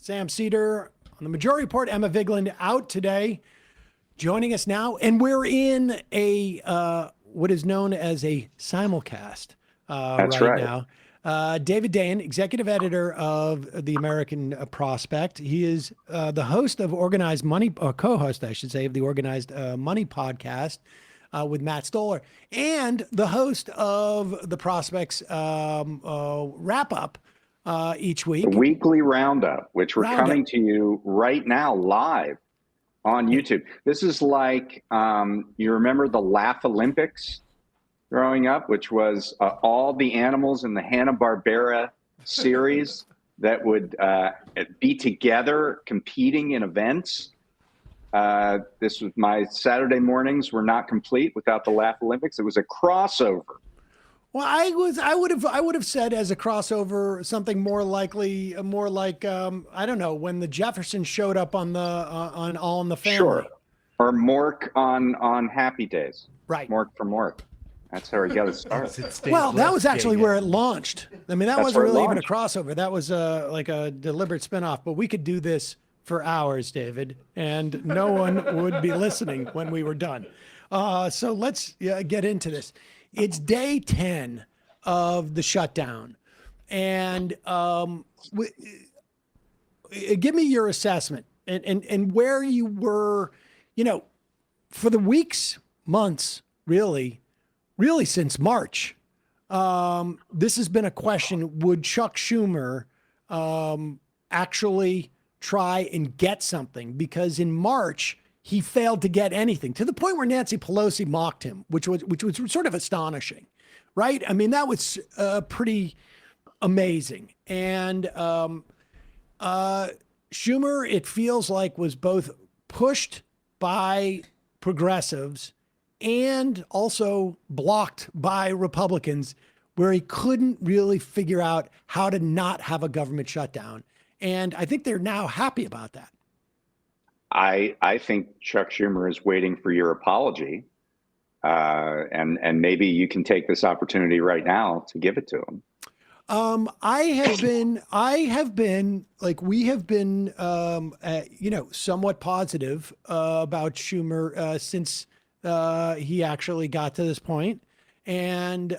Sam Seder on the Majority Report. Emma Vigeland out today, joining us now. And we're in a what is known as a simulcast That's right right. now. David Dayen, executive editor of the American Prospect. He is the host of Organized Money, or co-host, I should say, of the Organized Money podcast with Matt Stoller, and the host of the Prospects wrap-up each week. The weekly roundup, which we're coming to you right now live on YouTube. This is like, you remember the Laugh Olympics growing up, which was all the animals in the Hanna-Barbera series that would be together competing in events. This was my Saturday mornings were not complete without the Laugh Olympics. It was a crossover. Well, I would have said as a crossover something more likely, more like I don't know, when the Jeffersons showed up on the on All in the Family. Sure, or Mork on Happy Days. Right, Mork for Mork. That's how he got it started. Well, that was actually where it launched. I mean, that wasn't really even a crossover. That was like a deliberate spinoff. But we could do this for hours, David, and no one would be listening when we were done. So let's get into this. It's day 10 of the shutdown. And give me your assessment and where you were, for the weeks, months, really since March. This has been a question: would Chuck Schumer actually try and get something? Because in March he failed to get anything, to the point where Nancy Pelosi mocked him, which was sort of astonishing, right? I mean, that was pretty amazing. And Schumer, it feels like, was both pushed by progressives and also blocked by Republicans, where he couldn't really figure out how to not have a government shutdown. And I think they're now happy about that. I think Chuck Schumer is waiting for your apology. And maybe you can take this opportunity right now to give it to him. I have been like, we have been, somewhat positive about Schumer since he actually got to this point. And,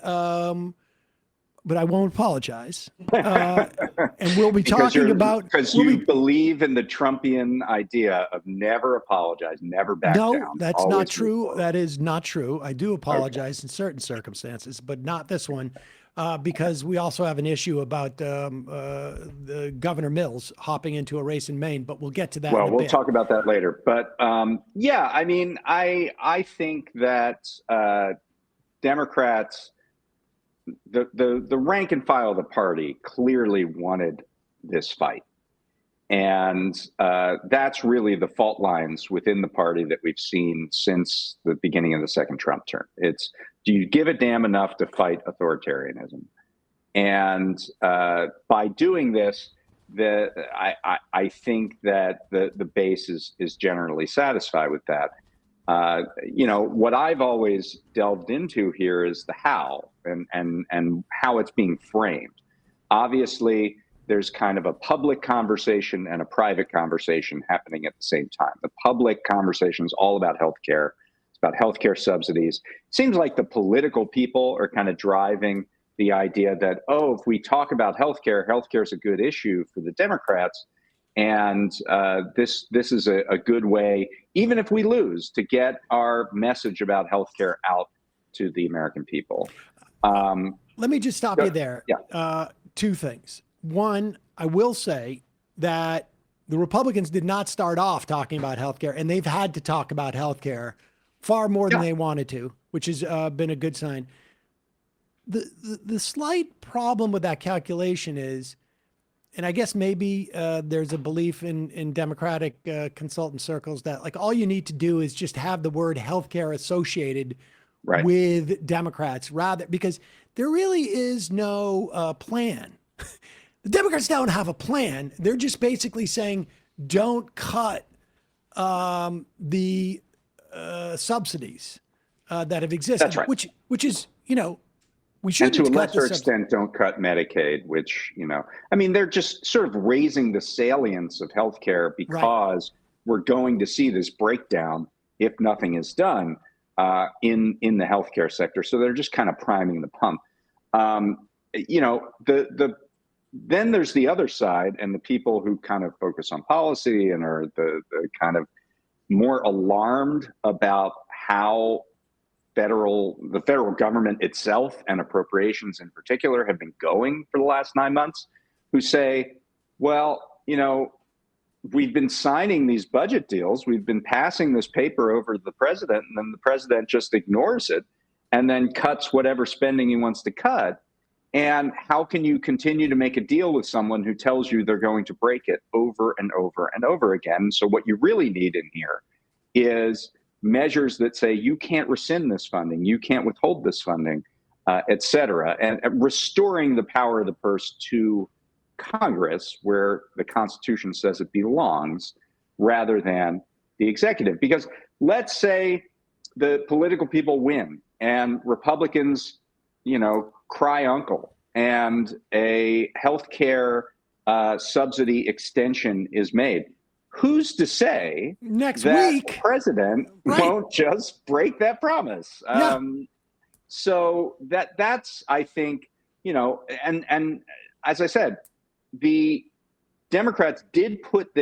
but I won't apologize. And we'll be talking about... Because you believe in the Trumpian idea of never apologize, never back down. No, that's not true. That is not true. I do apologize in certain circumstances, but not this one. Because we also have an issue about the Governor Mills hopping into a race in Maine, but we'll get to that in a bit. We'll talk about that later. But yeah, I mean, I think that Democrats, the rank and file of the party clearly wanted this fight. And that's really the fault lines within the party that we've seen since the beginning of the second Trump term. It's, do you give a damn enough to fight authoritarianism? And by doing this, I think that the base is generally satisfied with that. What I've always delved into here is the how and how it's being framed. Obviously, there's kind of a public conversation and a private conversation happening at the same time. The public conversation is all about healthcare. It's about healthcare subsidies. It seems like the political people are kind of driving the idea that, if we talk about healthcare, healthcare is a good issue for the Democrats. And this is a good way, even if we lose, to get our message about healthcare out to the American people. Let me just stop you there. Yeah. Two things. One, I will say that the Republicans did not start off talking about healthcare, and they've had to talk about healthcare far more than they wanted to, which has been a good sign. The slight problem with that calculation is, and I guess maybe there's a belief in Democratic consultant circles that, like, all you need to do is just have the word healthcare associated with Democrats, rather, because there really is no plan. The Democrats don't have a plan. They're just basically saying, don't cut the subsidies that have existed, That's right. which is, We And to a shouldn't cut the lesser extent, don't cut Medicaid, which, I mean, they're just sort of raising the salience of healthcare Right. because we're going to see this breakdown if nothing is done in the healthcare sector. So they're just kind of priming the pump. Then there's the other side and the people who kind of focus on policy and are the kind of more alarmed about how the federal government itself and appropriations in particular have been going for the last 9 months, who say, well, we've been signing these budget deals, we've been passing this paper over to the president, and then the president just ignores it and then cuts whatever spending he wants to cut. And how can you continue to make a deal with someone who tells you they're going to break it over and over and over again? So what you really need in here is measures that say you can't rescind this funding, you can't withhold this funding, et cetera, and restoring the power of the purse to Congress, where the Constitution says it belongs, rather than the executive. Because let's say the political people win and Republicans, cry uncle, and a healthcare subsidy extension is made. Who's to say next that week the president won't just break that promise? Yeah. So that's, I think, and as I said, the Democrats did put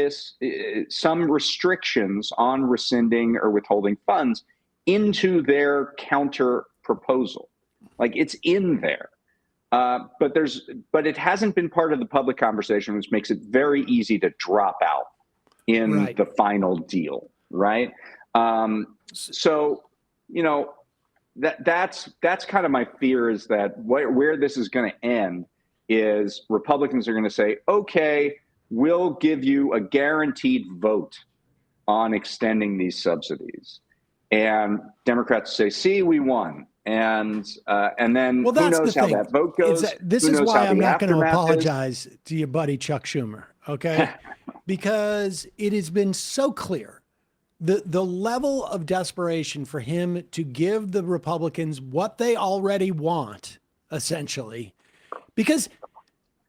some restrictions on rescinding or withholding funds into their counter proposal. Like, it's in there. But it hasn't been part of the public conversation, which makes it very easy to drop out in the final deal, right? So, that's kind of my fear, is that where this is going to end is Republicans are going to say, okay, we'll give you a guaranteed vote on extending these subsidies. And Democrats say, see, we won. And then who knows how that vote goes. This is why I'm not going to apologize to your buddy Chuck Schumer, okay? Because it has been so clear, the level of desperation for him to give the Republicans what they already want, essentially. Because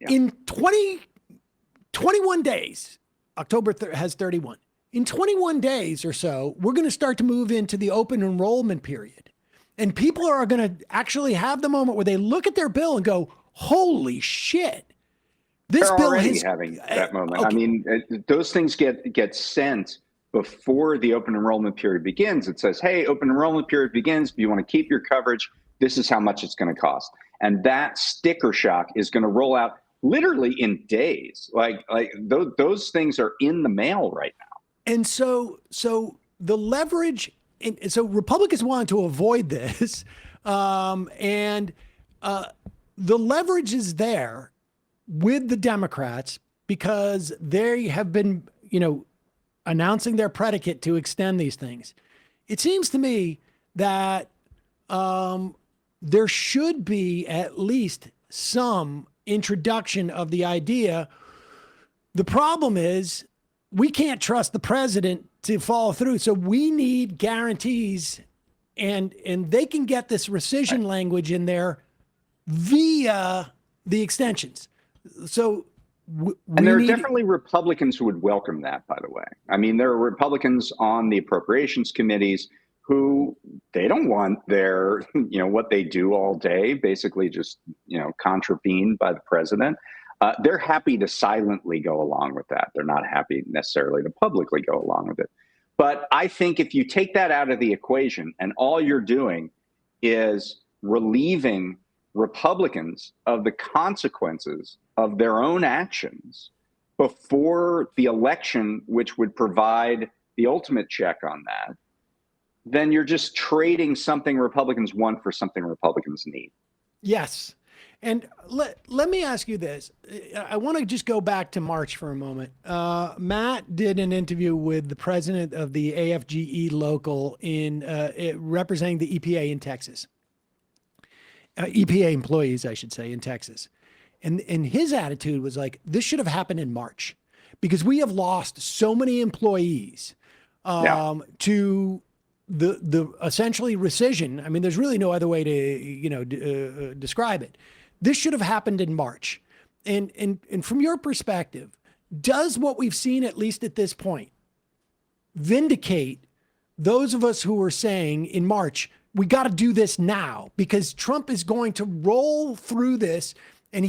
in 21 days, October has 31. In 21 days or so, we're going to start to move into the open enrollment period. And people are going to actually have the moment where they look at their bill and go, holy shit. This bill is having that moment. Okay. I mean, those things get sent before the open enrollment period begins. It says, hey, open enrollment period begins. If you want to keep your coverage, this is how much it's going to cost. And that sticker shock is going to roll out literally in days. Like those things are in the mail right now. And so the leverage, and so Republicans wanted to avoid this, and the leverage is there with the Democrats because they have been, announcing their predicate to extend these things. It seems to me that there should be at least some introduction of the idea. The problem is we can't trust the president to follow through. So we need guarantees, and they can get this rescission language in there via the extensions. So and there are definitely Republicans who would welcome that, by the way. I mean, there are Republicans on the appropriations committees who they don't want their, what they do all day, basically just, contravened by the president. They're happy to silently go along with that. They're not happy necessarily to publicly go along with it. But I think if you take that out of the equation and all you're doing is relieving Republicans of the consequences of their own actions before the election, which would provide the ultimate check on that, then you're just trading something Republicans want for something Republicans need. Yes. And let me ask you this. I want to just go back to March for a moment. Matt did an interview with the president of the AFGE local representing the EPA in Texas. EPA employees, I should say, in Texas. And his attitude was like, this should have happened in March because we have lost so many employees to the essentially rescission. I mean, there's really no other way to describe it. This should have happened in March. And from your perspective, does what we've seen, at least at this point, vindicate those of us who were saying in March, we got to do this now because Trump is going to roll through this, and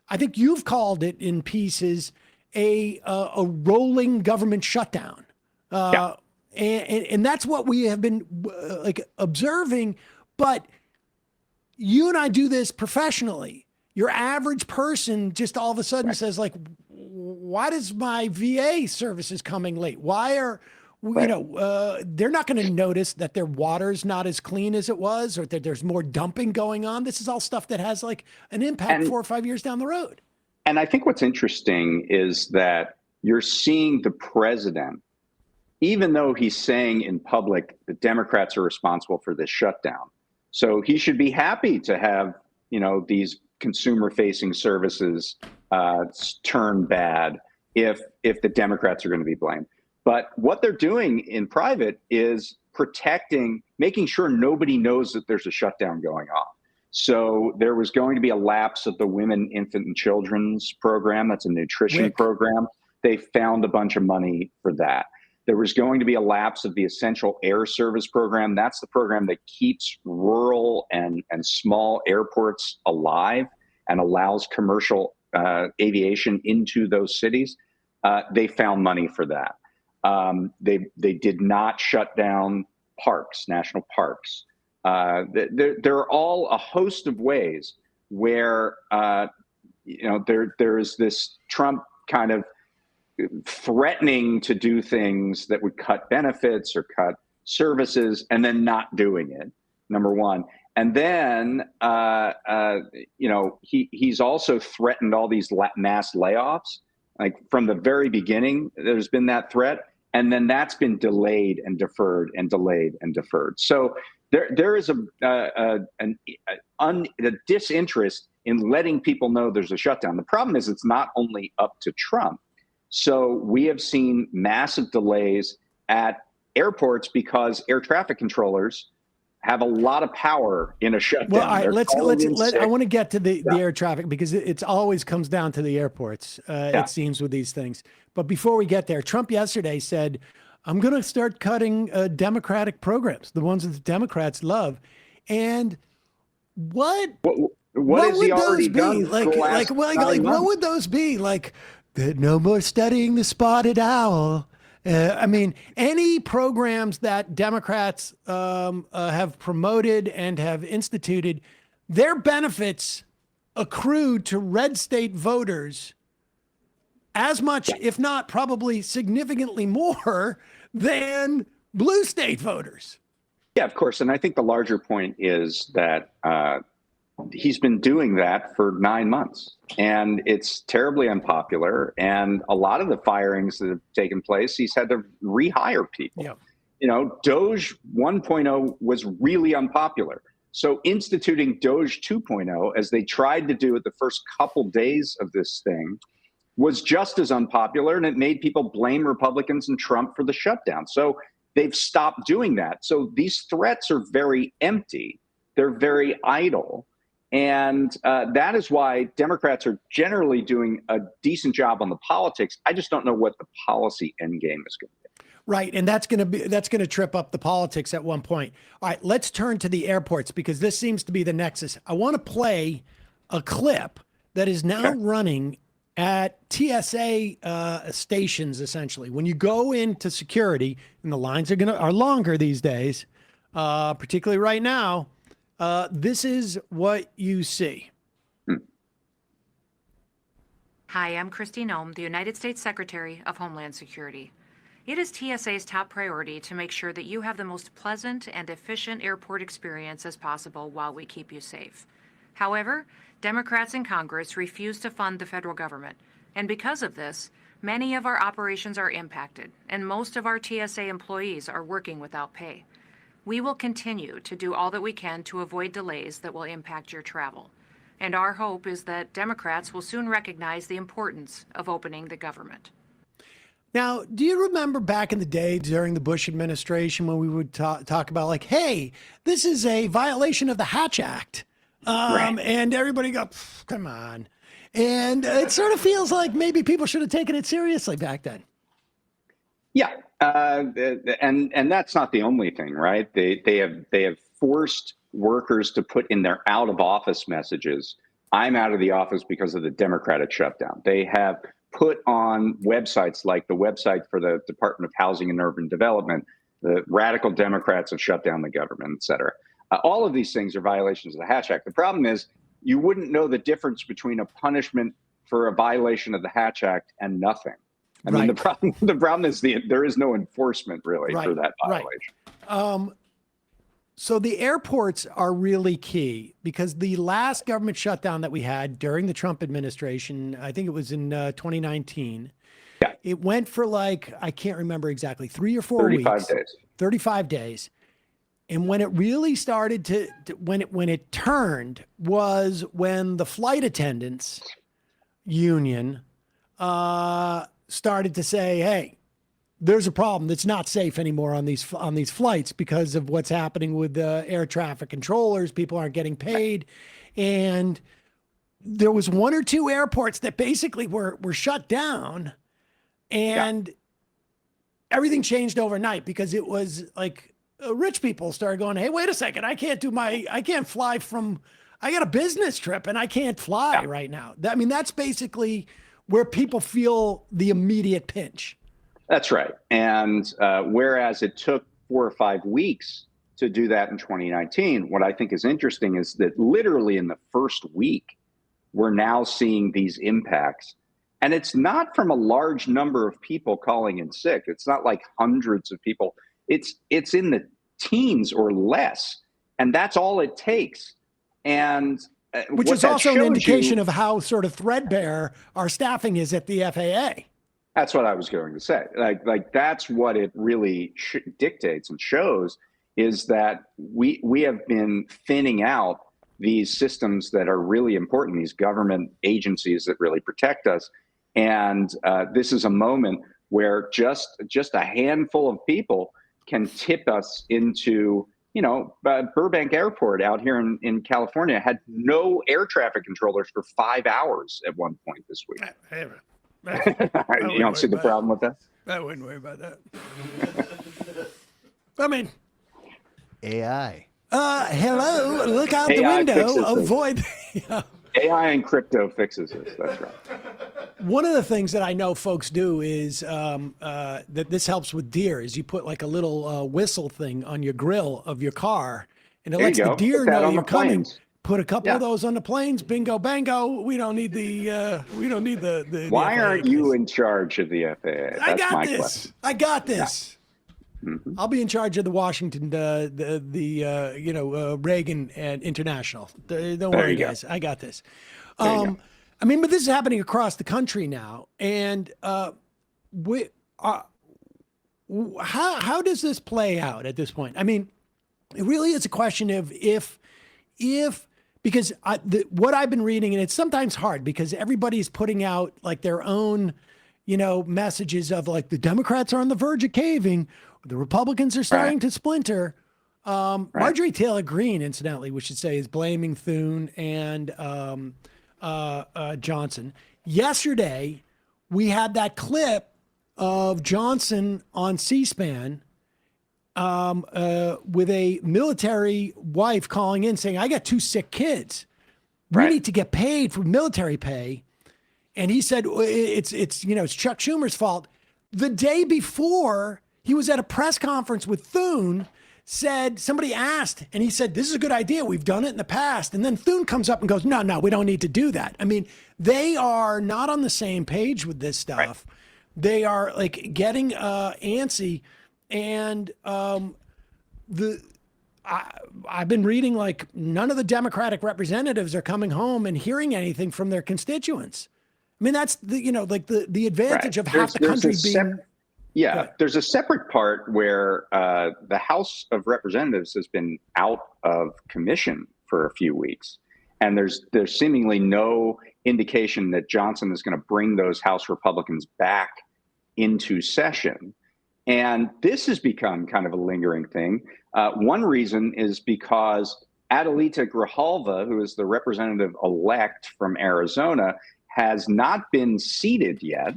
I think you've called it in pieces a rolling government shutdown. And that's what we have been observing. But you and I do this professionally. Your average person just all of a sudden says, like, why does my VA services coming late? Why are, they're not going to notice that their water's not as clean as it was, or that there's more dumping going on. This is all stuff that has like an impact 4 or 5 years down the road. And I think what's interesting is that you're seeing the president, even though he's saying in public the Democrats are responsible for this shutdown. So he should be happy to have, these consumer-facing services turn bad if the Democrats are going to be blamed. But what they're doing in private is making sure nobody knows that there's a shutdown going on. So there was going to be a lapse of the Women, Infant, and Children's program. That's a nutrition program. They found a bunch of money for that. There was going to be a lapse of the Essential Air Service program. That's the program that keeps rural and small airports alive and allows commercial aviation into those cities. They found money for that. They did not shut down parks, national parks. There are all a host of ways where there is this Trump kind of threatening to do things that would cut benefits or cut services and then not doing it, number one. And then, he's also threatened all these mass layoffs. Like from the very beginning, there's been that threat. And then that's been delayed and deferred and delayed and deferred. So there is a disinterest in letting people know there's a shutdown. The problem is it's not only up to Trump. So we have seen massive delays at airports because air traffic controllers have a lot of power in a shutdown. Well, all right, I want to get to the air traffic because it always comes down to the airports, it seems, with these things. But before we get there, Trump yesterday said, I'm going to start cutting Democratic programs, the ones that the Democrats love. And what would those be? What would those be? Like, no more studying the spotted owl. Any programs that Democrats have promoted and have instituted, their benefits accrue to red state voters as much, if not probably significantly more, than blue state voters. Yeah, of course. And I think the larger point is that he's been doing that for 9 months, and it's terribly unpopular. And a lot of the firings that have taken place, he's had to rehire people. Yeah. Doge 1.0 was really unpopular. So instituting Doge 2.0, as they tried to do it the first couple days of this thing, was just as unpopular, and it made people blame Republicans and Trump for the shutdown. So they've stopped doing that. So these threats are very empty. They're very idle. And that is why Democrats are generally doing a decent job on the politics. I just don't know what the policy endgame is going to be. Right, and that's going to trip up the politics at one point. All right, let's turn to the airports because this seems to be the nexus. I want to play a clip that is now running at TSA stations. Essentially, when you go into security, and the lines are longer these days, particularly right now. This is what you see. Hi, I'm Christine Ohm, the United States Secretary of Homeland Security. It is TSA's top priority to make sure that you have the most pleasant and efficient airport experience as possible while we keep you safe. However, Democrats in Congress refuse to fund the federal government, and because of this, many of our operations are impacted, and most of our TSA employees are working without pay. We will continue to do all that we can to avoid delays that will impact your travel. And our hope is that Democrats will soon recognize the importance of opening the government. Now, do you remember back in the day during the Bush administration when we would talk about like, hey, this is a violation of the Hatch Act? Right. And everybody go, come on. And it sort of feels like maybe people should have taken it seriously back then. Yeah, and that's not the only thing, right? They have forced workers to put in their out of office messages, "I'm out of the office because of the Democratic shutdown." They have put on websites like the website for the Department of Housing and Urban Development, the radical Democrats have shut down the government, et cetera. All of these things are violations of the Hatch Act. The problem is you wouldn't know the difference between a punishment for a violation of the Hatch Act and nothing. I mean, the problem is there is no enforcement really for that violation. So the airports are really key because the last government shutdown that we had during the Trump administration, I think it was in 2019. Yeah. It went for like, I can't remember exactly, 3 or 4 35 weeks. days. 35 days. And when it really started when it turned was when the flight attendants union started to say, hey, there's a problem. It's not safe anymore on these flights because of what's happening with the air traffic controllers. People aren't getting paid. And there was 1 or 2 airports that basically were shut down, and everything changed overnight because it was like rich people started going, hey, wait a second. I can't fly I got a business trip and I can't fly right now. I mean, that's basically where people feel the immediate pinch. That's right. And whereas it took 4 or 5 weeks to do that in 2019, what I think is interesting is that literally in the first week, we're now seeing these impacts. And it's not from a large number of people calling in sick. It's not like hundreds of people. It's in the teens or less. And that's all it takes. And which is also an indication of how sort of threadbare our staffing is at the FAA. That's what I was going to say. Like that's what it really dictates and shows is that we have been thinning out these systems that are really important, these government agencies that really protect us. And this is a moment where just a handful of people can tip us into, Burbank Airport out here in California had no air traffic controllers for 5 hours at one point this week. You don't see the problem with that? I wouldn't worry about that. I mean, AI. Hello, look out the AI window, avoid. AI and crypto fixes it. That's right. One of the things that I know folks do is that this helps with deer is you put like a little whistle thing on your grill of your car, and it lets the deer know you're coming. Put a couple of those on the planes. Bingo, bango. We don't need the. Why aren't you in charge of the FAA? I got this. I got this. Mm-hmm. I'll be in charge of the Washington, Reagan and International. Don't worry, guys. I got this. I mean, but this is happening across the country now, and how does this play out at this point? I mean, it really is a question of if because what I've been reading, and it's sometimes hard because everybody's putting out like their own, messages of like the Democrats are on the verge of caving, the Republicans are starting to splinter. Marjorie Taylor Greene, incidentally, we should say, is blaming Thune and Johnson. Yesterday, we had that clip of Johnson on C-SPAN with a military wife calling in saying, I got 2 sick kids. We need to get paid for military pay. And he said, it's Chuck Schumer's fault. The day before, he was at a press conference with Thune, somebody asked, and he said, this is a good idea. We've done it in the past. And then Thune comes up and goes, no, we don't need to do that. I mean, they are not on the same page with this stuff. Right. They are like getting antsy. And I've been reading like none of the Democratic representatives are coming home and hearing anything from their constituents. I mean, that's the advantage of half the country being. There's a separate part where the House of Representatives has been out of commission for a few weeks. And there's seemingly no indication that Johnson is going to bring those House Republicans back into session. And this has become kind of a lingering thing. One reason is because Adelita Grijalva, who is the representative-elect from Arizona, has not been seated yet.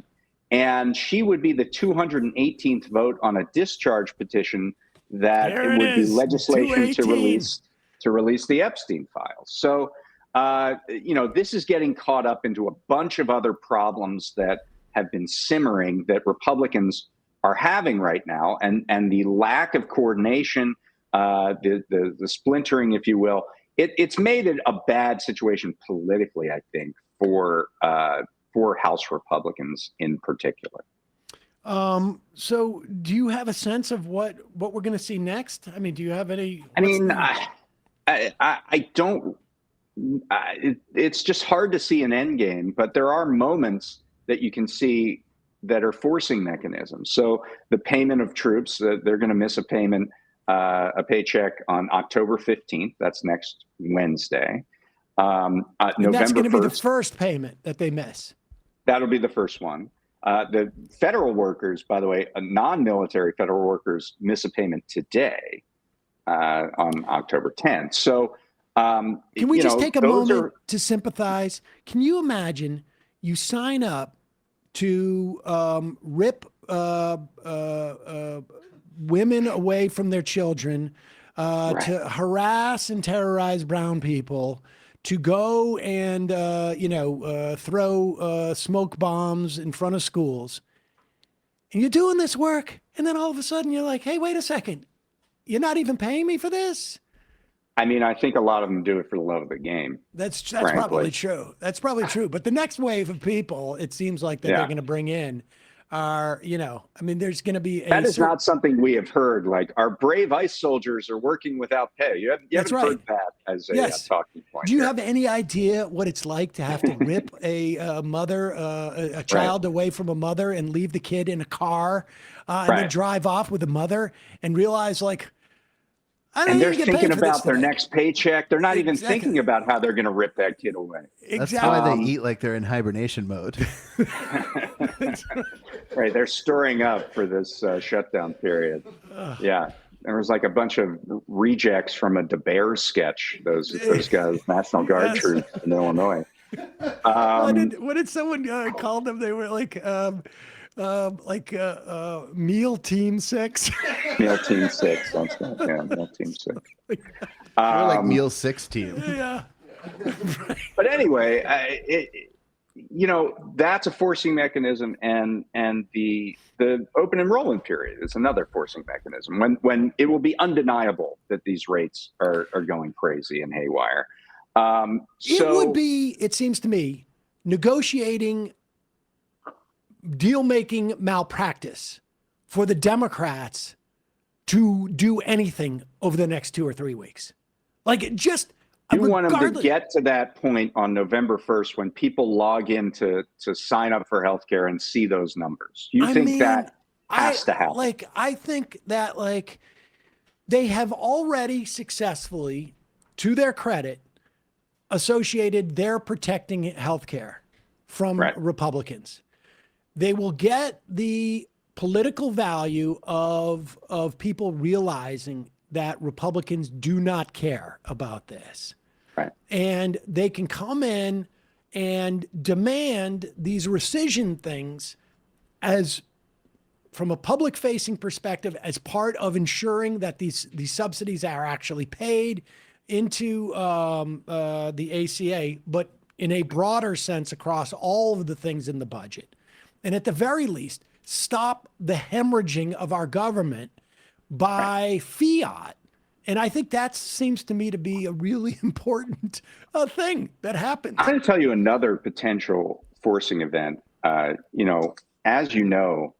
And she would be the 218th vote on a discharge petition that There it it would be is, legislation 218. to release the Epstein files. So, this is getting caught up into a bunch of other problems that have been simmering that Republicans are having right now, and the lack of coordination, the splintering, if you will, it's made it a bad situation politically, I think, for House Republicans in particular. So do you have a sense of what we're going to see next? I mean, do you have any? I mean, I don't. It's just hard to see an end game, but there are moments that you can see that are forcing mechanisms. So the payment of troops, they're going to miss a payment, a paycheck on October 15th. That's next Wednesday. And November that's going to 1st, be the first payment that they miss. That'll be the first one. The federal workers, by the way, non-military federal workers, miss a payment today on October 10th. So can we just take a moment to sympathize? Can you imagine you sign up to rip women away from their children, to harass and terrorize brown people, to go and throw smoke bombs in front of schools, and you're doing this work, and then all of a sudden you're like, hey, wait a second, you're not even paying me for this? I mean, I think a lot of them do it for the love of the game. That's frankly. probably true. That's probably true. But the next wave of people, it seems like that they're going to bring in are, I mean, there's going to be that is not something we have heard. Like, our brave ICE soldiers are working without pay. You haven't heard that as a talking point. Do you have any idea what it's like to have to rip a mother, a child away from a mother and leave the kid in a car and then drive off with the mother and realize, like, and they're thinking about their next paycheck. They're not even thinking about how they're going to rip that kid away. That's why they eat like they're in hibernation mode. Right. They're storing up for this shutdown period. Yeah. There was like a bunch of rejects from a DeBear sketch. Those guys, National Guard troops in Illinois. What did someone call them? They were like Meal Team 6. Meal Team 6. That's right. Yeah, Meal Team 6. They're like Meal 6 team. Yeah. But anyway, that's a forcing mechanism, and the open enrollment period is another forcing mechanism when it will be undeniable that these rates are going crazy and haywire. It would be, it seems to me, negotiating deal-making malpractice for the Democrats to do anything over the next 2 or 3 weeks. Like, just you want them to get to that point on November 1st when people log in to sign up for healthcare and see those numbers. You think that has to happen? I think that they have already successfully, to their credit, associated their protecting healthcare from Republicans. They will get the political value of people realizing that Republicans do not care about this. Right. And they can come in and demand these rescission things as, from a public facing perspective, as part of ensuring that these subsidies are actually paid into the ACA, but in a broader sense across all of the things in the budget. And at the very least, stop the hemorrhaging of our government by fiat. And I think that seems to me to be a really important thing that happens. I'm going to tell you another potential forcing event. As you know,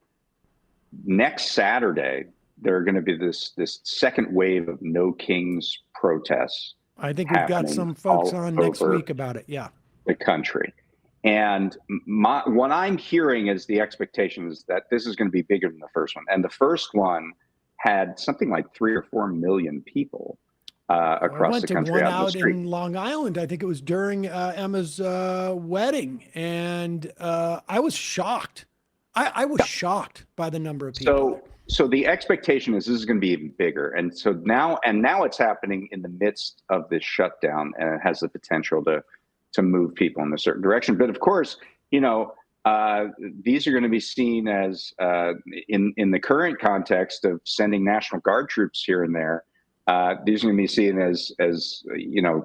next Saturday, there are going to be this second wave of No Kings protests. I think we've got some folks on next week about it. Yeah. The country. And what I'm hearing is the expectation is that this is going to be bigger than the first one. And the first one had something like 3 or 4 million people across the country. I went to one out in Long Island. I think it was during Emma's wedding. And I was shocked. I was shocked by the number of people. So the expectation is this is going to be even bigger, and so now it's happening in the midst of this shutdown, and it has the potential to move people in a certain direction. But of course, these are going to be seen as in the current context of sending National Guard troops here and there. These are going to be seen as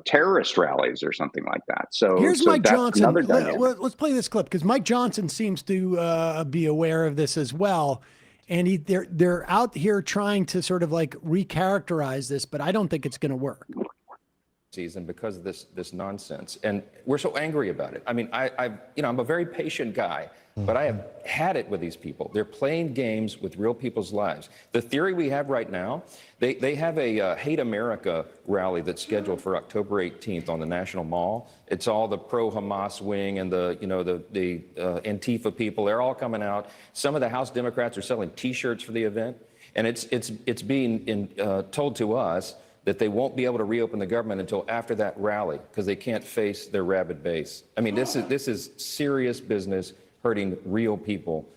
terrorist rallies or something like that. So here's Mike Johnson. Let's play this clip because Mike Johnson seems to be aware of this as well, and they're out here trying to sort of like recharacterize this, but I don't think it's going to work. Season because of this nonsense, and we're so angry about it. I mean, I'm a very patient guy, but I have had it with these people. They're playing games with real people's lives. The theory we have right now, they have a Hate America rally that's scheduled for October 18th on the National Mall. It's all the pro-Hamas wing and the Antifa people. They're all coming out. Some of the House Democrats are selling T-shirts for the event, and it's being told to us that they won't be able to reopen the government until after that rally because they can't face their rabid base. I mean, this is serious business hurting real people.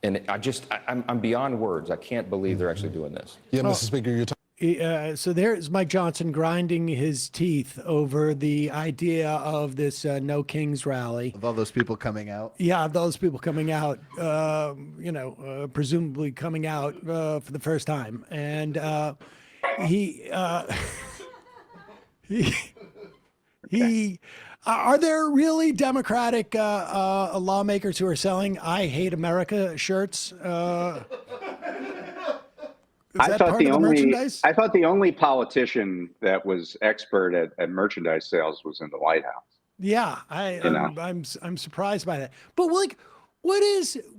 And I'm beyond words. I can't believe they're actually doing this. Yeah, Mr. Speaker, you're talking. So there's Mike Johnson grinding his teeth over the idea of this No Kings rally. Of all those people coming out. Yeah, of those people coming out, presumably coming out for the first time. And are there really Democratic lawmakers who are selling "I Hate America" shirts? I thought the only politician that was expert at merchandise sales was in the White House. Yeah, I'm surprised by that. But like,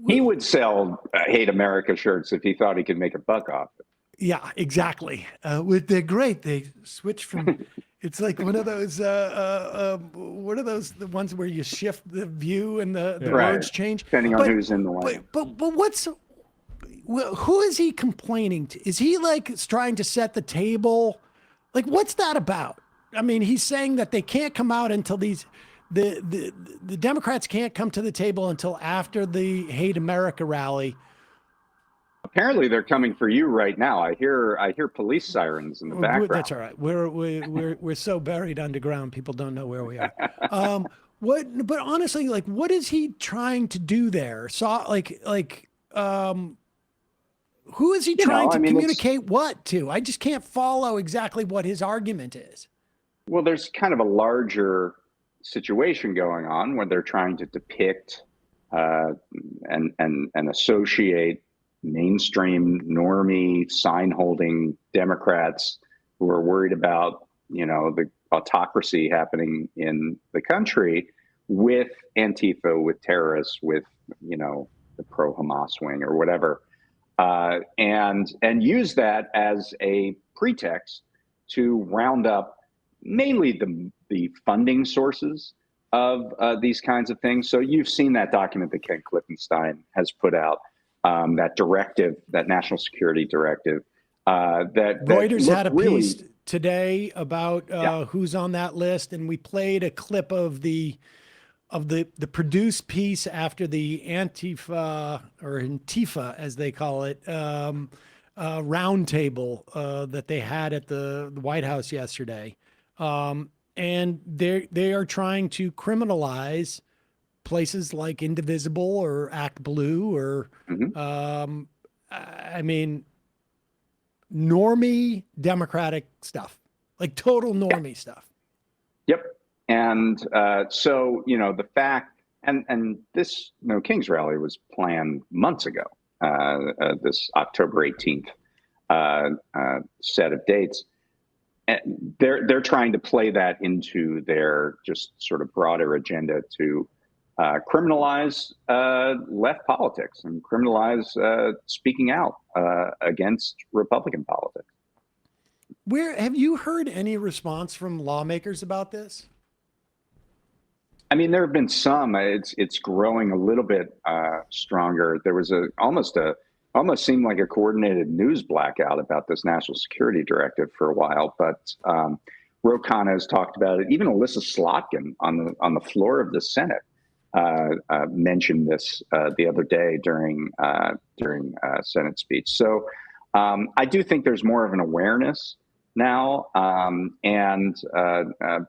he would sell "Hate America" shirts if he thought he could make a buck off it. Yeah, exactly. They're great. They switch from. It's like one of those. The ones where you shift the view and the words change depending on who's in the line. But who is he complaining to? Is he like trying to set the table? Like, what's that about? I mean, he's saying that they can't come out until the Democrats can't come to the table until after the Hate America rally. Apparently, they're coming for you right now. I hear police sirens in the background. That's all right. We're so buried underground, people don't know where we are. But honestly, like, what is he trying to do there? Who is he trying to communicate what to? I just can't follow exactly what his argument is. Well, there's kind of a larger situation going on where they're trying to depict and associate mainstream normie sign-holding Democrats who are worried about, the autocracy happening in the country with Antifa, with terrorists, with, the pro-Hamas wing or whatever, and use that as a pretext to round up mainly the funding sources of these kinds of things. So you've seen that document that Ken Klippenstein has put out. That directive, that national security directive, that Reuters had a piece today about who's on that list, and we played a clip of the produced piece after the Antifa as they call it roundtable that they had at the White House yesterday, and they are trying to criminalize places like Indivisible or Act Blue or, normie Democratic stuff, like total normie stuff. Yep. And so, the fact, and this No Kings rally was planned months ago, this October 18th set of dates. And they're trying to play that into their just sort of broader agenda to criminalize left politics and criminalize speaking out against Republican politics. Have you heard any response from lawmakers about this? I mean, there have been some. It's growing a little bit stronger. There was almost seemed like a coordinated news blackout about this national security directive for a while. But Ro Khanna has talked about it. Even Alyssa Slotkin on the floor of the Senate mentioned this the other day during Senate speech. So I do think there's more of an awareness now,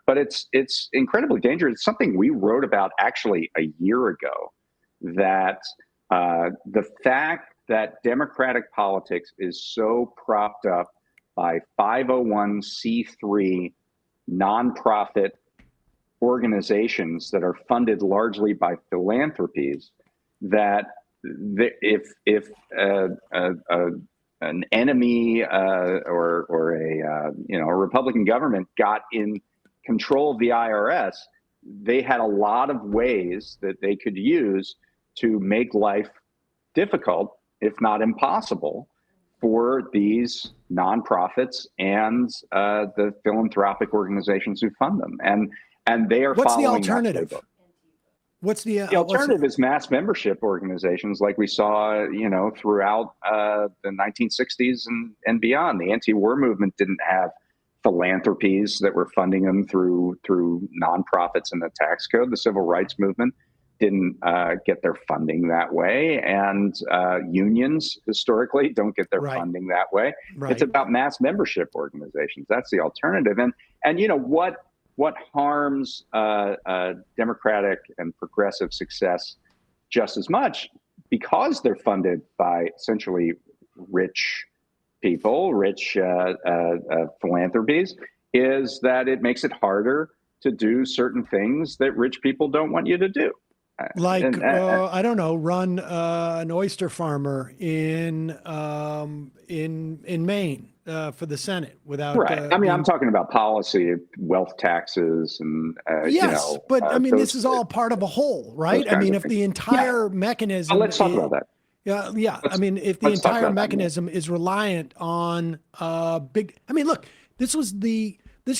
but it's incredibly dangerous. It's something we wrote about actually a year ago, that the fact that Democratic politics is so propped up by 501c3 nonprofit organizations that are funded largely by philanthropies, that if an enemy or a Republican government got in control of the IRS, they had a lot of ways that they could use to make life difficult, if not impossible, for these nonprofits and the philanthropic organizations who fund them. And they are What's the following that alternative? playbook. What's the alternative is mass membership organizations like we saw, throughout the 1960s and beyond. The anti-war movement didn't have philanthropies that were funding them through nonprofits in the tax code. The civil rights movement didn't get their funding that way, and unions historically don't get their funding that way. Right. It's about mass membership organizations. That's the alternative. And what harms democratic and progressive success just as much, because they're funded by essentially rich people, rich philanthropies, is that it makes it harder to do certain things that rich people don't want you to do. Like, I don't know, run an oyster farmer in Maine for the Senate without. Right. I'm talking about policy, wealth taxes, and yes, but I mean, this is all part of a whole, right? I mean, if the entire mechanism. Let's talk about that. Yeah. I mean, if the entire mechanism is reliant on big. I mean, look, this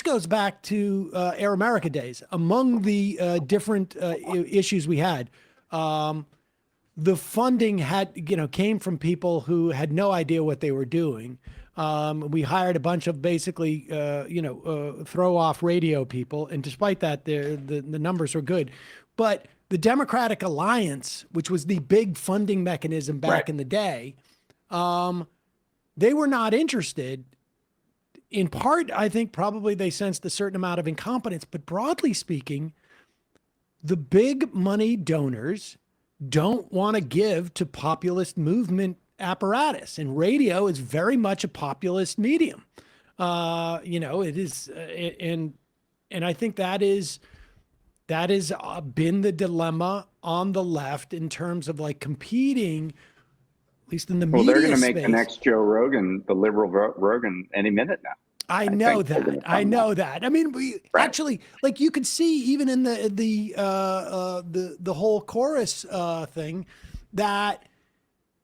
goes back to Air America days. Among the different issues we had, the funding came from people who had no idea what they were doing. We hired a bunch of basically, throw off radio people, and despite that, the numbers were good. But the Democratic Alliance, which was the big funding mechanism back in the day, they were not interested. In part, I think probably they sensed a certain amount of incompetence, but broadly speaking, the big money donors don't want to give to populist movement apparatus, and radio is very much a populist medium. It is, and I think that has been the dilemma on the left in terms of like competing, at least in the media space. Well, they're going to make the next Joe Rogan, the liberal Rogan, any minute now. I know that. I mean, actually, like you could see even in the whole chorus thing, that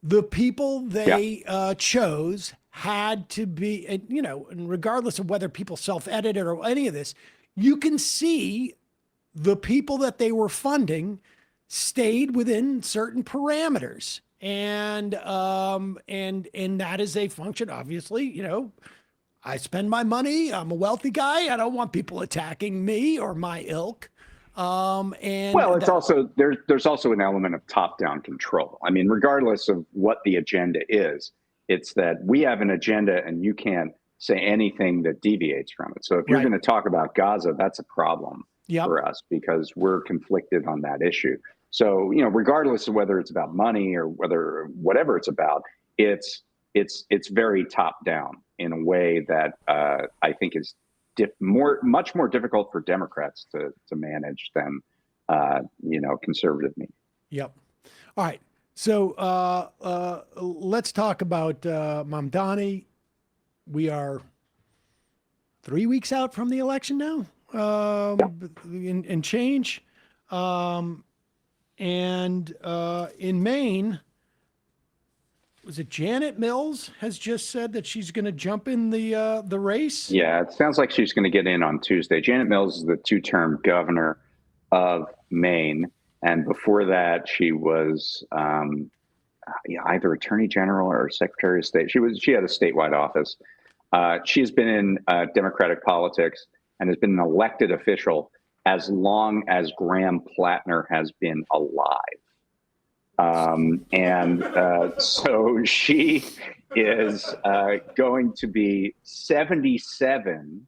the people they chose had to be, and regardless of whether people self-edited or any of this, you can see the people that they were funding stayed within certain parameters. And that is a function, obviously, I spend my money. I'm a wealthy guy. I don't want people attacking me or my ilk. There's also an element of top-down control. I mean, regardless of what the agenda is, it's that we have an agenda and you can't say anything that deviates from it. So if you're going to talk about Gaza, that's a problem for us because we're conflicted on that issue. So, regardless of whether it's about money or whatever it's about, it's very top down in a way that I think is much more difficult for Democrats to manage than conservative media. Yep. All right. So let's talk about Mamdani. We are 3 weeks out from the election now, and change. And in Maine, was it Janet Mills has just said that she's going to jump in the race? Yeah, it sounds like she's going to get in on Tuesday. Janet Mills is the two-term governor of Maine, and before that, she was either Attorney General or Secretary of State. She had a statewide office. She has been in Democratic politics and has been an elected official as long as Graham Plattner has been alive. So she is going to be 77.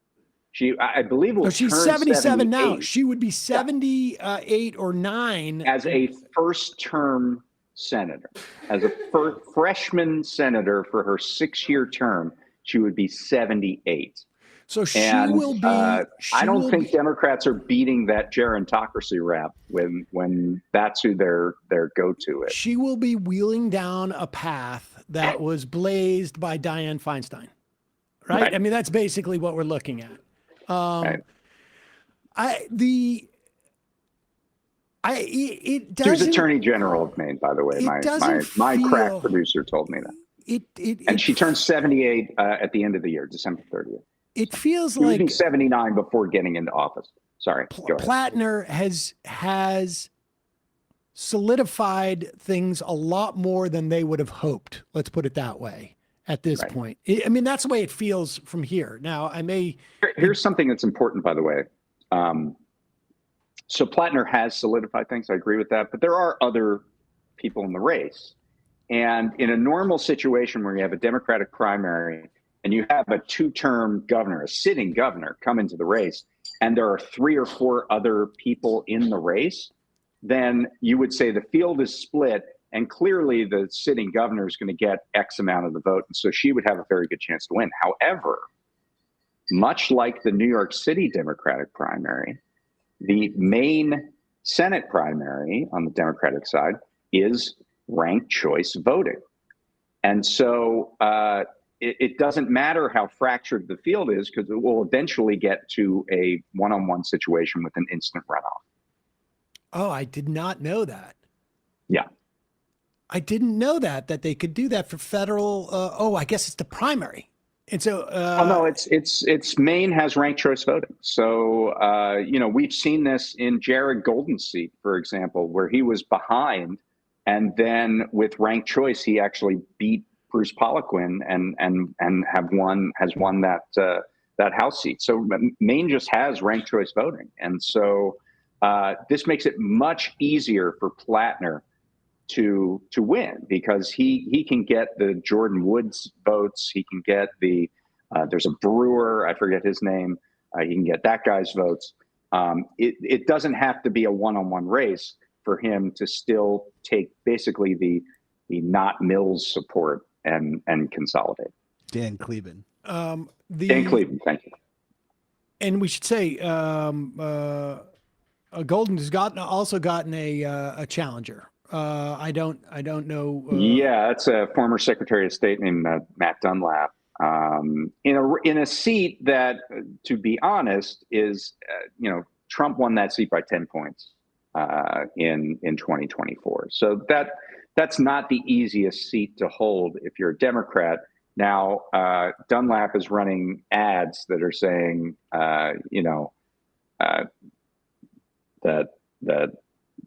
I believe, will she's turn 77 now. 78. She would be 78 or 9 as a first-term senator, as a freshman senator for her 6-year term. She would be 78. So she And will be. I don't think Democrats are beating that gerontocracy rap when that's who their go-to is. She will be wheeling down a path that was blazed by Dianne Feinstein, right? I mean, that's basically what we're looking at. Right. It doesn't. She was Attorney General of Maine, by the way. My crack producer told me that. And she turns 78 at the end of the year, December 30th. It feels She like would be 79 before getting into office. Sorry. Plattner has solidified things a lot more than they would have hoped. Let's put it that way at this point. I mean, that's the way it feels from here. Now, Here's something that's important, by the way. So Plattner has solidified things. I agree with that. But there are other people in the race. And in a normal situation where you have a Democratic primary and you have a 2-term governor, a sitting governor, come into the race, and there are 3 or 4 other people in the race, then you would say the field is split, and clearly the sitting governor is going to get X amount of the vote. And so she would have a very good chance to win. However, much like the New York City Democratic primary, the Maine Senate primary on the Democratic side is ranked choice voting. And so it doesn't matter how fractured the field is, because it will eventually get to a one-on-one situation with an instant runoff. Oh, I did not know that. Yeah. I didn't know that they could do that for federal. I guess it's the primary. And so, no, it's Maine has ranked choice voting. So, we've seen this in Jared Golden's seat, for example, where he was behind, and then with ranked choice, he actually beat Bruce Poliquin and has won that House seat. So Maine just has ranked choice voting, and so this makes it much easier for Plattner to win, because he can get the Jordan Woods votes. He can get there's a Brewer, I forget his name. He can get that guy's votes. It doesn't have to be a one-on-one race for him to still take basically the not Mills support and consolidate. Dan Cleben. Dan Cleben, thank you. And we should say Golden has also gotten a challenger. I don't know. Yeah, that's a former Secretary of State named Matt Dunlap, in a seat that, to be honest, is Trump won that seat by 10 points in 2024. So that's not the easiest seat to hold if you're a Democrat. Now, Dunlap is running ads that are saying, that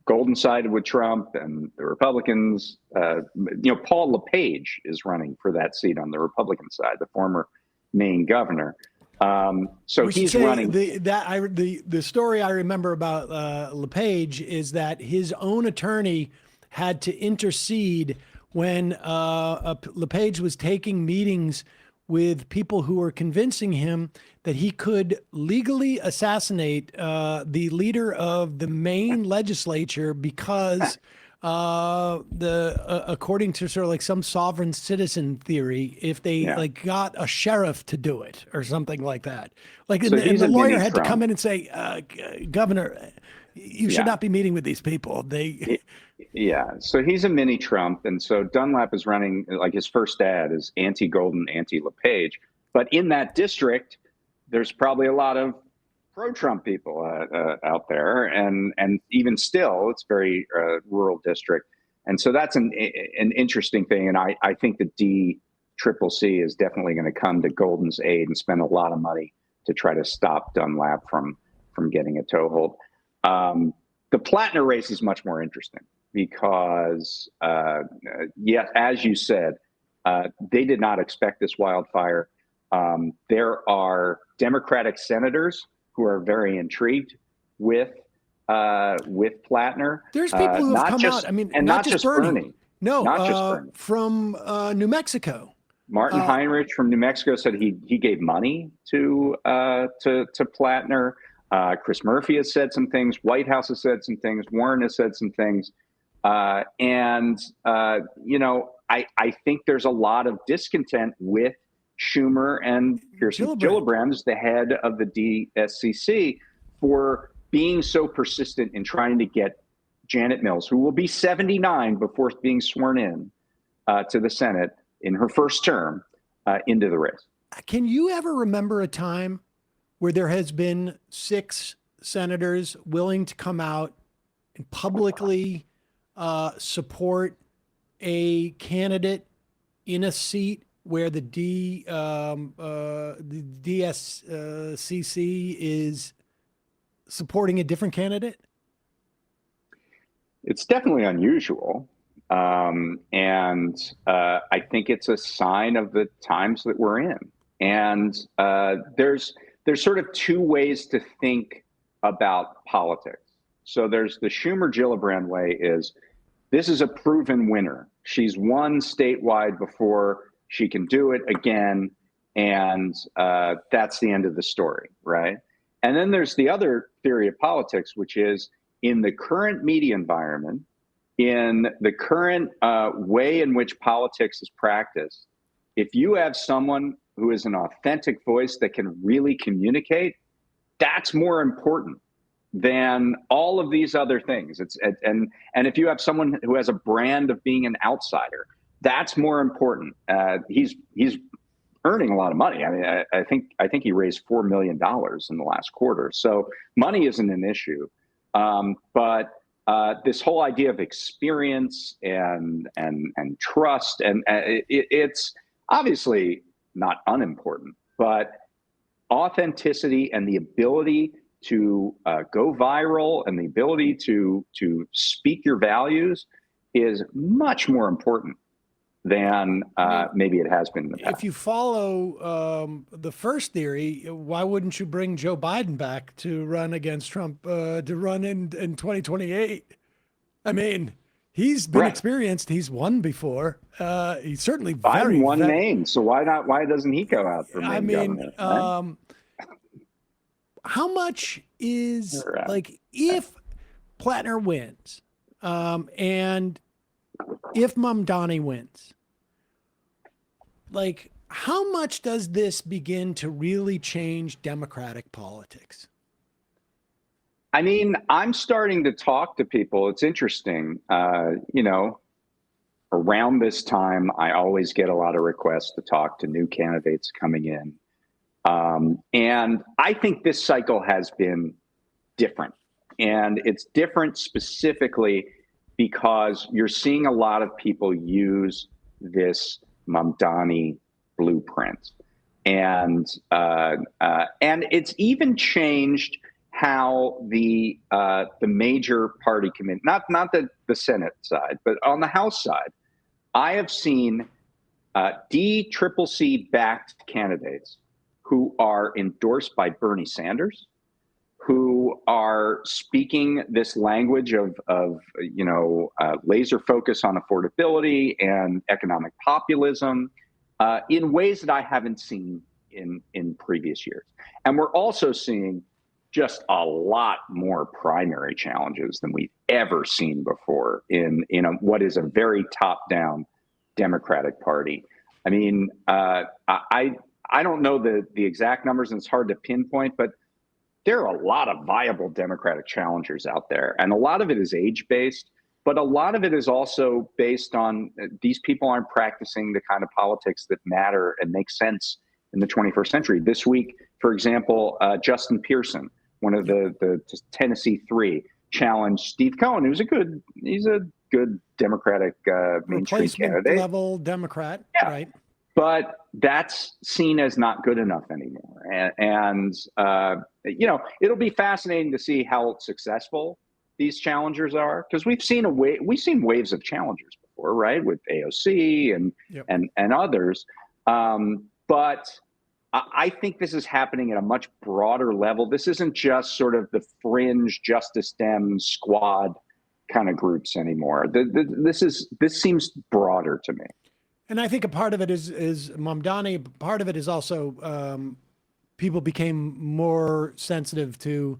Golden sided with Trump and the Republicans. Paul LePage is running for that seat on the Republican side, the former Maine governor. So he's running. The story I remember about LePage is that his own attorney had to intercede when LePage was taking meetings with people who were convincing him that he could legally assassinate the leader of the Maine legislature because according to sort of like some sovereign citizen theory, if they got a sheriff to do it or something like that, and the lawyer had to come in and say, Governor, you should not be meeting with these people. So he's a mini Trump. And so Dunlap is running, like, his first ad is anti-Golden, anti-LePage. But in that district, there's probably a lot of pro-Trump people out there. And even still, it's very rural district. And so that's an interesting thing. And I think the DCCC is definitely going to come to Golden's aid and spend a lot of money to try to stop Dunlap from getting a toehold. The Plattner race is much more interesting because, as you said, they did not expect this wildfire. There are Democratic senators who are very intrigued. with Plattner. There's people who have not come just, out. I mean, and not just Bernie. No, not just Bernie. From New Mexico. Martin Heinrich from New Mexico said he gave money to Plattner. Chris Murphy has said some things. White House has said some things. Warren has said some things. I think there's a lot of discontent with Schumer and Kirsten Gillibrand, the head of the DSCC, for being so persistent in trying to get Janet Mills, who will be 79 before being sworn in to the Senate in her first term, into the race. Can you ever remember a time where there has been 6 senators willing to come out and publicly support a candidate in a seat where the DSCC is supporting a different candidate? It's definitely unusual. I think it's a sign of the times that we're in. And there's sort of 2 ways to think about politics. So there's the Schumer-Gillibrand way is, this is a proven winner. She's won statewide before, she can do it again, and that's the end of the story, right? And then there's the other theory of politics, which is, in the current media environment, in the current way in which politics is practiced, if you have someone who is an authentic voice that can really communicate, that's more important than all of these other things. And if you have someone who has a brand of being an outsider, that's more important. He's earning a lot of money. I mean, I think he raised $4 million in the last quarter. So money isn't an issue. But this whole idea of experience and trust, and it's obviously not unimportant, but authenticity and the ability to go viral and the ability to speak your values is much more important than maybe it has been in the past. If you follow the first theory, why wouldn't you bring Joe Biden back to run against Trump, to run in 2028? I mean, he's been experienced. He's won before. He's certainly very Biden won name, so why not? Why doesn't he go out for main governor? Right? How much is like, if Plattner wins, and if Mamdani wins, like, how much does this begin to really change Democratic politics? I mean, I'm starting to talk to people. It's interesting. Around this time, I always get a lot of requests to talk to new candidates coming in. And I think this cycle has been different. And it's different specifically because you're seeing a lot of people use this Mamdani blueprint. And it's even changed how the major party committee, not the Senate side, but on the House side, I have seen DCCC backed candidates who are endorsed by Bernie Sanders, who are speaking this language of laser focus on affordability and economic populism in ways that I haven't seen in previous years. And we're also seeing just a lot more primary challenges than we've ever seen before in what is a very top-down Democratic Party. I mean, I don't know the exact numbers, and it's hard to pinpoint, but there are a lot of viable Democratic challengers out there. And a lot of it is age-based, but a lot of it is also based on these people aren't practicing the kind of politics that matter and make sense in the 21st century. This week, for example, Justin Pearson, one of the Tennessee Three, challenged Steve Cohen, who's he's a good Democratic mainstream candidate. Level Democrat, yeah. Right? But that's seen as not good enough anymore. And it'll be fascinating to see how successful these challengers are, because we've seen waves of challengers before, right? With AOC and others. But I think this is happening at a much broader level. This isn't just sort of the fringe Justice Dem squad kind of groups anymore. This seems broader to me. And I think a part of it is Mamdani. Part of it is also people became more sensitive to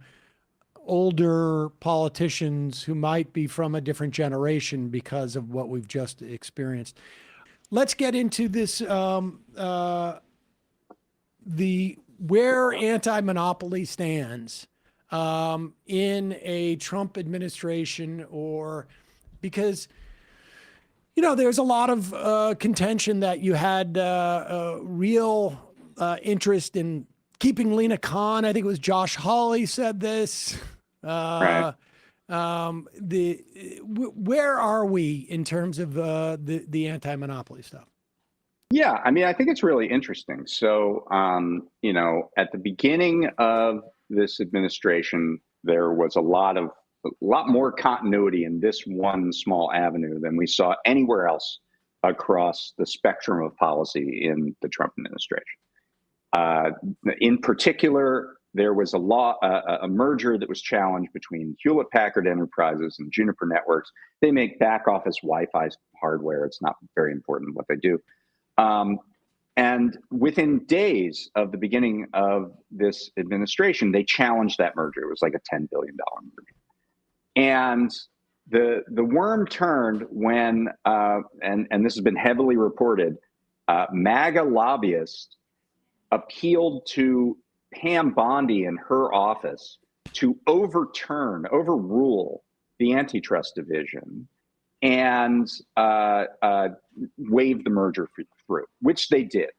older politicians who might be from a different generation because of what we've just experienced. Let's get into this, the where anti-monopoly stands in a Trump administration, or because, you know, there's a lot of contention that you had real interest in keeping Lena Khan. I think it was Josh Hawley said this. Right. Where are we in terms of the anti-monopoly stuff? Yeah, I mean, I think it's really interesting. So, you know, at the beginning of this administration, there was a lot more continuity in this one small avenue than we saw anywhere else across the spectrum of policy in the Trump administration. In particular, there was a merger that was challenged between Hewlett Packard Enterprises and Juniper Networks. They make back office Wi-Fi hardware. It's not very important what they do. And within days of the beginning of this administration, they challenged that merger. It was like a $10 billion merger. And the worm turned when, and this has been heavily reported, MAGA lobbyists appealed to Pam Bondi in her office to overrule the antitrust division and wave the merger through, which they did.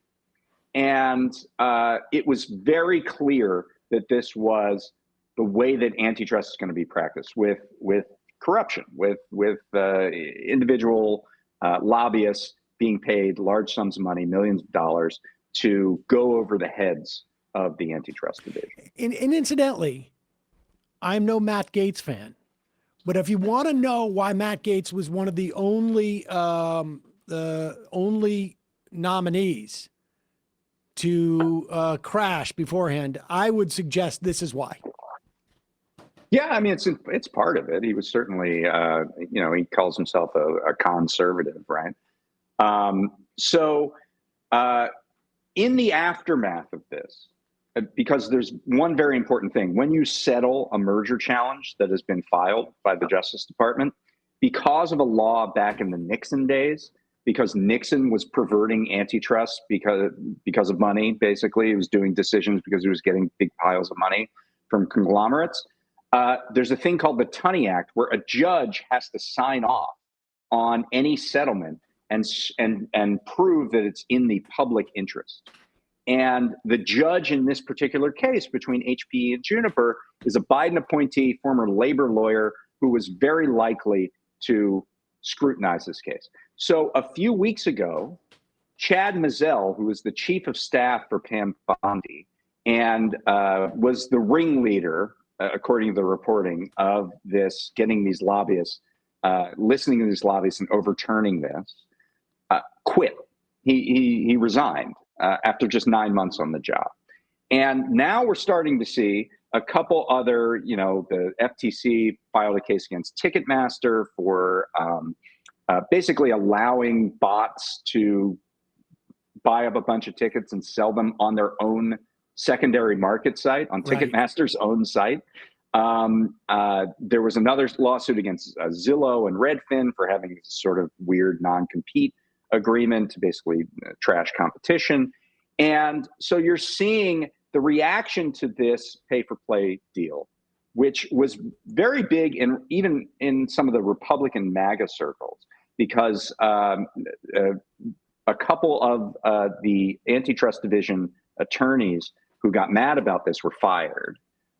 And it was very clear that this was the way that antitrust is going to be practiced, with corruption, with individual lobbyists being paid large sums of money, millions of dollars, to go over the heads of the antitrust division. And incidentally, I'm no Matt Gaetz fan, but if you want to know why Matt Gaetz was one of the only nominees to crash beforehand, I would suggest this is why. Yeah, I mean, it's part of it. He was certainly, you know, he calls himself a conservative, right? In the aftermath of this, because there's one very important thing. When you settle a merger challenge that has been filed by the Justice Department, because of a law back in the Nixon days, because Nixon was perverting antitrust because of money, basically, he was doing decisions because he was getting big piles of money from conglomerates. There's a thing called the Tunney Act, where a judge has to sign off on any settlement and prove that it's in the public interest. And the judge in this particular case between HPE and Juniper is a Biden appointee, former labor lawyer, who was very likely to scrutinize this case. So a few weeks ago, Chad Mazzell, who was the chief of staff for Pam Bondi and was the ringleader, according to the reporting, of this, getting these lobbyists, listening to these lobbyists and overturning this, quit. He resigned after just 9 months on the job. And now we're starting to see a couple other, you know, the FTC filed a case against Ticketmaster for basically allowing bots to buy up a bunch of tickets and sell them on their own secondary market site, on Ticketmaster's own site. There was another lawsuit against Zillow and Redfin for having this sort of weird non-compete agreement to basically trash competition. And so you're seeing the reaction to this pay-for-play deal, which was very big even in some of the Republican MAGA circles, because a couple of the antitrust division attorneys who got mad about this were fired.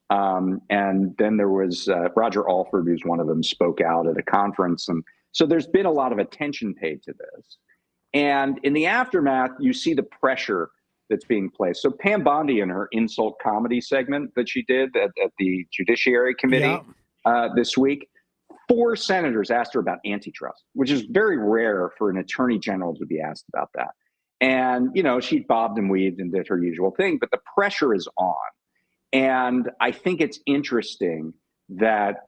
And then there was Roger Alford, who's one of them, spoke out at a conference. And so there's been a lot of attention paid to this. And in the aftermath, you see the pressure that's being placed. So Pam Bondi, in her insult comedy segment that she did at the Judiciary Committee this week, 4 senators asked her about antitrust, which is very rare for an attorney general to be asked about that. And, she bobbed and weaved and did her usual thing, but the pressure is on. And I think it's interesting that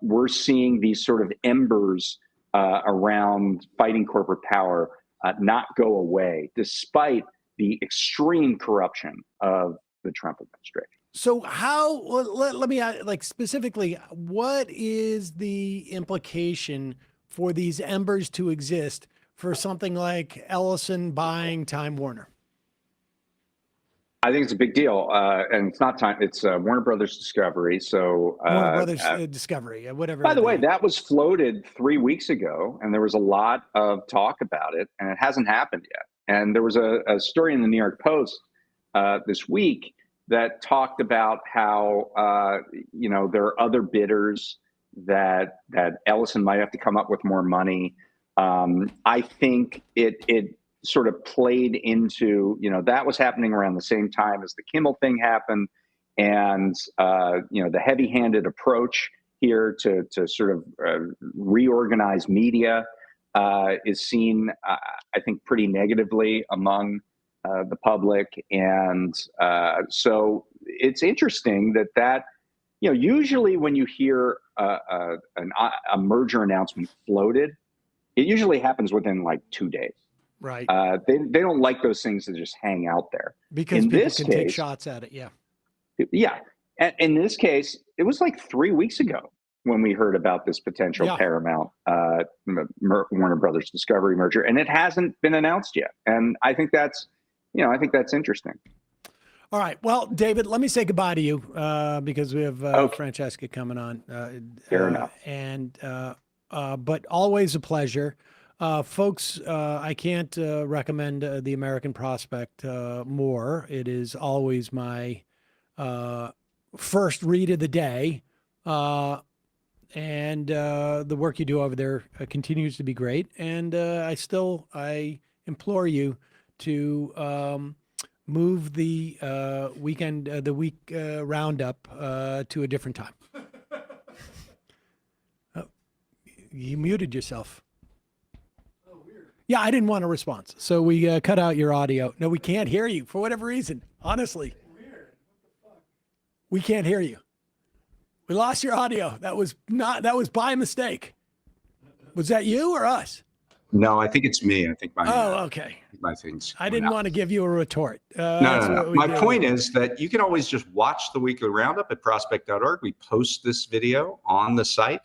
we're seeing these sort of embers around fighting corporate power not go away, despite the extreme corruption of the Trump administration. So how, let me specifically, what is the implication for these embers to exist for something like Ellison buying Time Warner? I think it's a big deal, and it's not Time. It's Warner Brothers Discovery. So Warner Brothers Discovery, whatever. By the way, that was floated 3 weeks ago, and there was a lot of talk about it, and it hasn't happened yet. And there was a story in the New York Post this week that talked about how there are other bidders that Ellison might have to come up with more money. I think it sort of played into, that was happening around the same time as the Kimmel thing happened. And, the heavy-handed approach here to sort of reorganize media is seen, I think, pretty negatively among the public. And so it's interesting that usually when you hear a merger announcement floated, it usually happens within like 2 days. Right. They don't like those things to just hang out there. Because people can take shots at it. Yeah. Yeah. And in this case, it was like 3 weeks ago when we heard about this potential Paramount Warner Brothers Discovery merger, and it hasn't been announced yet. And I think that's interesting. All right. Well, David, let me say goodbye to you because we have Francesca coming on. Fair enough. And but always a pleasure. Folks, I can't recommend the American Prospect more. It is always my first read of the day. And the work you do over there continues to be great. And I implore you to move the week roundup to a different time. You muted yourself. Oh, weird. Yeah, I didn't want a response, so we cut out your audio. No, we can't hear you for whatever reason. Honestly, weird. What the fuck? We can't hear you. We lost your audio. That was by mistake. Was that you or us? No, I think it's me. I think okay. My things. I didn't want to give you a retort. No. My point is that you can always just watch the weekly roundup at prospect.org. We post this video on the site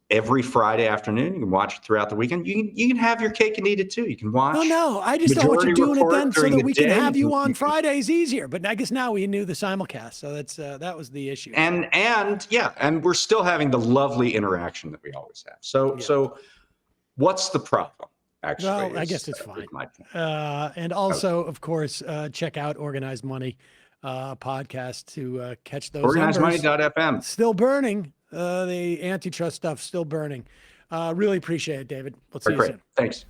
every Friday afternoon. You can watch it throughout the weekend. You can have your cake and eat it too. You can watch. No, I just don't want you doing it then so that we can have you on Fridays easier. But I guess now we knew the simulcast, so that was the issue. And we're still having the lovely interaction that we always have. So what's the problem? Actually, well, I guess it's fine. And also, of course, check out Organized Money podcast to catch those. OrganizedMoney.fm. Still burning. The antitrust stuff still burning. Really appreciate it, David. We'll see you soon. Thanks.